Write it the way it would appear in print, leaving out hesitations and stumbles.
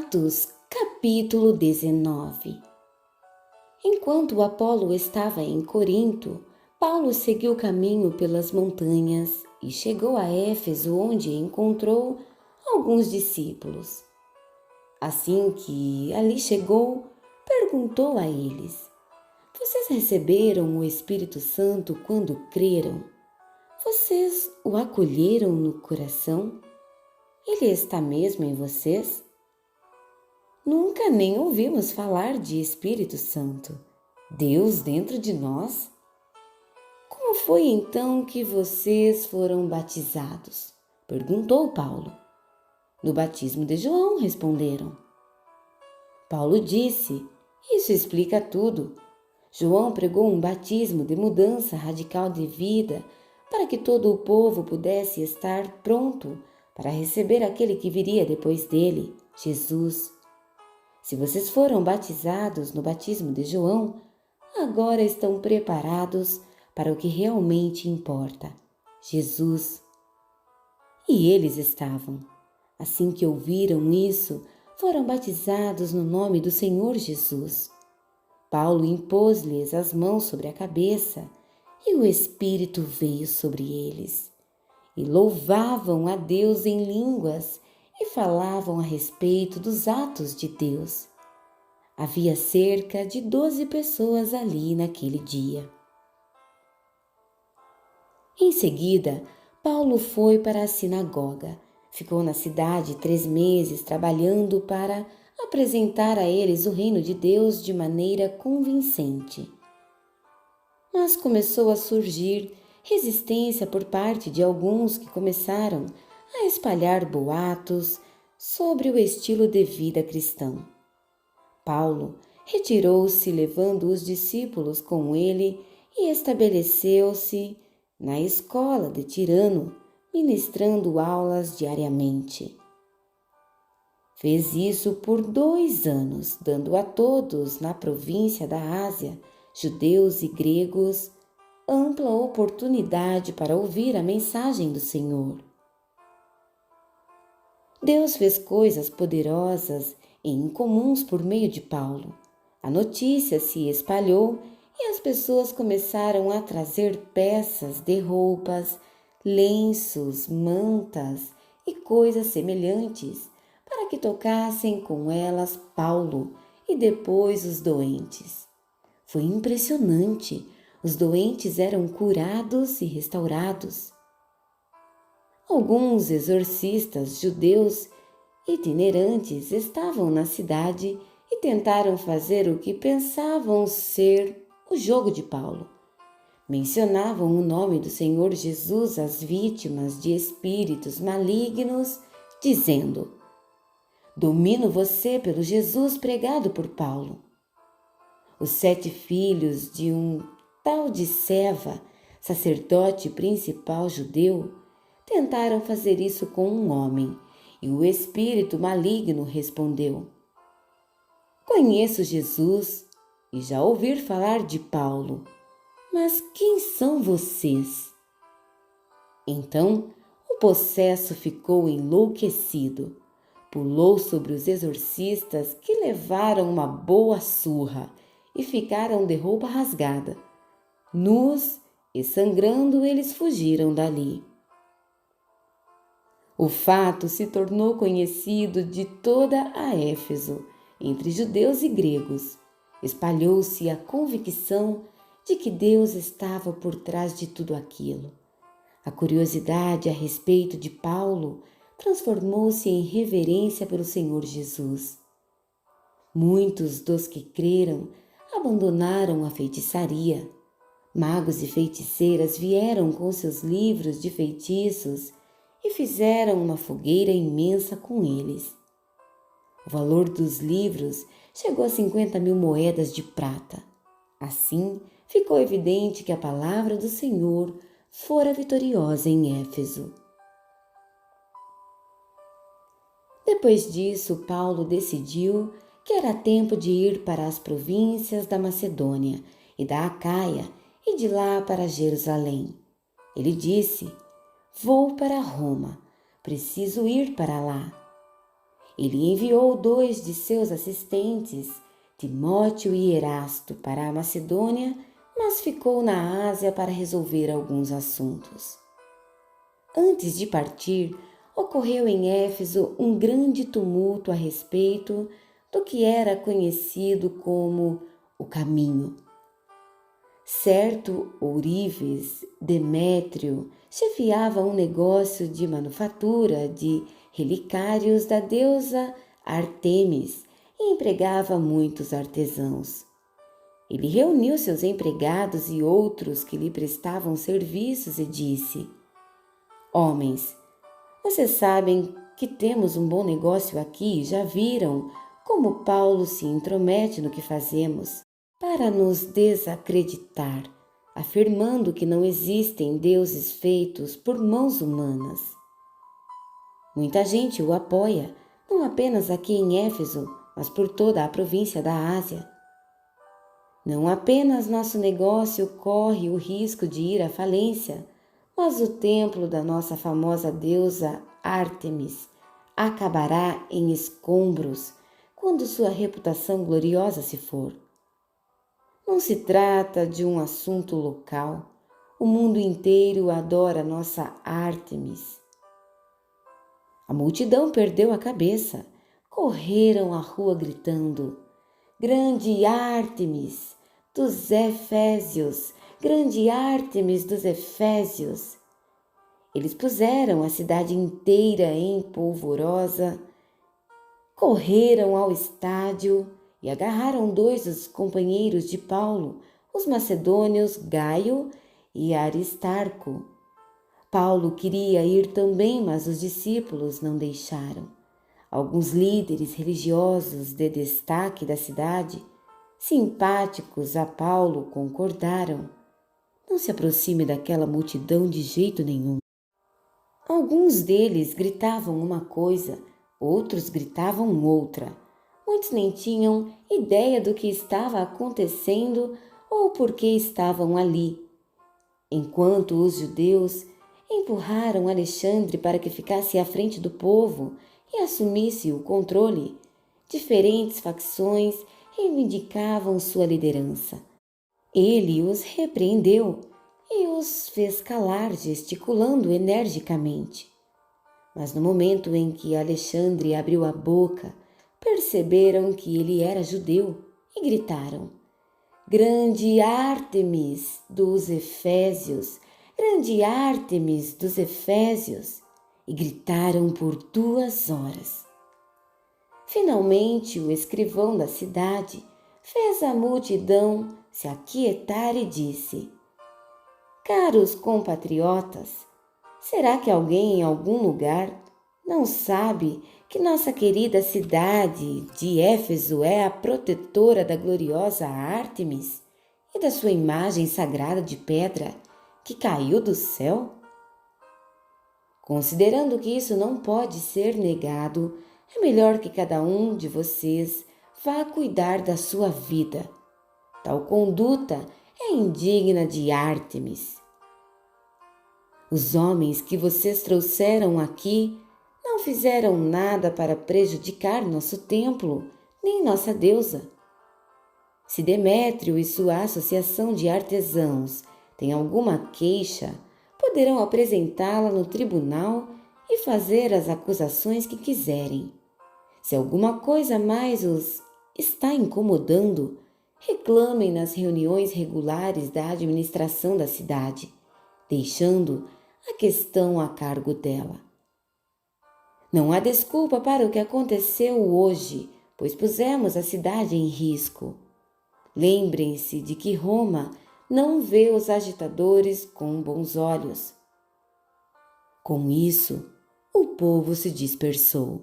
Atos, capítulo 19. Enquanto Apolo estava em Corinto, Paulo seguiu o caminho pelas montanhas e chegou a Éfeso, onde encontrou alguns discípulos. Assim que ali chegou, perguntou a eles: Vocês receberam o Espírito Santo quando creram? Vocês o acolheram no coração? Ele está mesmo em vocês? Nunca nem ouvimos falar de Espírito Santo, Deus dentro de nós. Como foi então que vocês foram batizados? Perguntou Paulo. No batismo de João, responderam. Paulo disse: Isso explica tudo. João pregou um batismo de mudança radical de vida para que todo o povo pudesse estar pronto para receber aquele que viria depois dele, Jesus. Se vocês foram batizados no batismo de João, agora estão preparados para o que realmente importa, Jesus. E eles estavam. Assim que ouviram isso, foram batizados no nome do Senhor Jesus. Paulo impôs-lhes as mãos sobre a cabeça e o Espírito veio sobre eles. E louvavam a Deus em línguas e falavam a respeito dos atos de Deus. Havia cerca de 12 pessoas ali naquele dia. Em seguida, Paulo foi para a sinagoga. Ficou na cidade 3 meses trabalhando para apresentar a eles o reino de Deus de maneira convincente. Mas começou a surgir resistência por parte de alguns que começaram a espalhar boatos sobre o estilo de vida cristão. Paulo retirou-se, levando os discípulos com ele, e estabeleceu-se na escola de Tirano, ministrando aulas diariamente. Fez isso por 2 anos, dando a todos na província da Ásia, judeus e gregos, ampla oportunidade para ouvir a mensagem do Senhor. Deus fez coisas poderosas e incomuns por meio de Paulo. A notícia se espalhou e as pessoas começaram a trazer peças de roupas, lenços, mantas e coisas semelhantes para que tocassem com elas Paulo e depois os doentes. Foi impressionante. Os doentes eram curados e restaurados. Alguns exorcistas judeus itinerantes estavam na cidade e tentaram fazer o que pensavam ser o jogo de Paulo. Mencionavam o nome do Senhor Jesus às vítimas de espíritos malignos, dizendo: Domino você pelo Jesus pregado por Paulo. Os 7 filhos de um tal de Seva, sacerdote principal judeu, tentaram fazer isso com um homem, e o espírito maligno respondeu: Conheço Jesus e já ouvi falar de Paulo, mas quem são vocês? Então o possesso ficou enlouquecido, pulou sobre os exorcistas, que levaram uma boa surra e ficaram de roupa rasgada. Nus e sangrando, eles fugiram dali. O fato se tornou conhecido de toda a Éfeso, entre judeus e gregos. Espalhou-se a convicção de que Deus estava por trás de tudo aquilo. A curiosidade a respeito de Paulo transformou-se em reverência pelo Senhor Jesus. Muitos dos que creram abandonaram a feitiçaria. Magos e feiticeiras vieram com seus livros de feitiços e fizeram uma fogueira imensa com eles. O valor dos livros chegou a 50.000 moedas de prata. Assim, ficou evidente que a palavra do Senhor fora vitoriosa em Éfeso. Depois disso, Paulo decidiu que era tempo de ir para as províncias da Macedônia e da Acaia e de lá para Jerusalém. Ele disse: Vou para Roma, preciso ir para lá. Ele enviou 2 de seus assistentes, Timóteo e Erasto, para a Macedônia, mas ficou na Ásia para resolver alguns assuntos. Antes de partir, ocorreu em Éfeso um grande tumulto a respeito do que era conhecido como o Caminho. Certo ourives, Demétrio, chefiava um negócio de manufatura de relicários da deusa Ártemis e empregava muitos artesãos. Ele reuniu seus empregados e outros que lhe prestavam serviços e disse: Homens, vocês sabem que temos um bom negócio aqui e já viram como Paulo se intromete no que fazemos para nos desacreditar, afirmando que não existem deuses feitos por mãos humanas. Muita gente o apoia, não apenas aqui em Éfeso, mas por toda a província da Ásia. Não apenas nosso negócio corre o risco de ir à falência, mas o templo da nossa famosa deusa Ártemis acabará em escombros quando sua reputação gloriosa se for. Não se trata de um assunto local. O mundo inteiro adora nossa Ártemis. A multidão perdeu a cabeça. Correram à rua gritando: Grande Ártemis dos Efésios! Grande Ártemis dos Efésios! Eles puseram a cidade inteira em polvorosa, correram ao estádio e agarraram 2 dos companheiros de Paulo, os macedônios Gaio e Aristarco. Paulo queria ir também, mas os discípulos não deixaram. Alguns líderes religiosos de destaque da cidade, simpáticos a Paulo, concordaram. Não se aproxime daquela multidão de jeito nenhum. Alguns deles gritavam uma coisa, outros gritavam outra. Muitos nem tinham ideia do que estava acontecendo ou por que estavam ali. Enquanto os judeus empurraram Alexandre para que ficasse à frente do povo e assumisse o controle, diferentes facções reivindicavam sua liderança. Ele os repreendeu e os fez calar, gesticulando energicamente. Mas no momento em que Alexandre abriu a boca, perceberam que ele era judeu e gritaram: Grande Ártemis dos Efésios! Grande Ártemis dos Efésios! E gritaram por 2 horas. Finalmente, o escrivão da cidade fez a multidão se aquietar e disse: Caros compatriotas, será que alguém em algum lugar não sabe que nossa querida cidade de Éfeso é a protetora da gloriosa Ártemis e da sua imagem sagrada de pedra que caiu do céu? Considerando que isso não pode ser negado, é melhor que cada um de vocês vá cuidar da sua vida. Tal conduta é indigna de Ártemis. Os homens que vocês trouxeram aqui não fizeram nada para prejudicar nosso templo, nem nossa deusa. Se Demétrio e sua associação de artesãos têm alguma queixa, poderão apresentá-la no tribunal e fazer as acusações que quiserem. Se alguma coisa mais os está incomodando, reclamem nas reuniões regulares da administração da cidade, deixando a questão a cargo dela. Não há desculpa para o que aconteceu hoje, pois pusemos a cidade em risco. Lembrem-se de que Roma não vê os agitadores com bons olhos. Com isso, o povo se dispersou.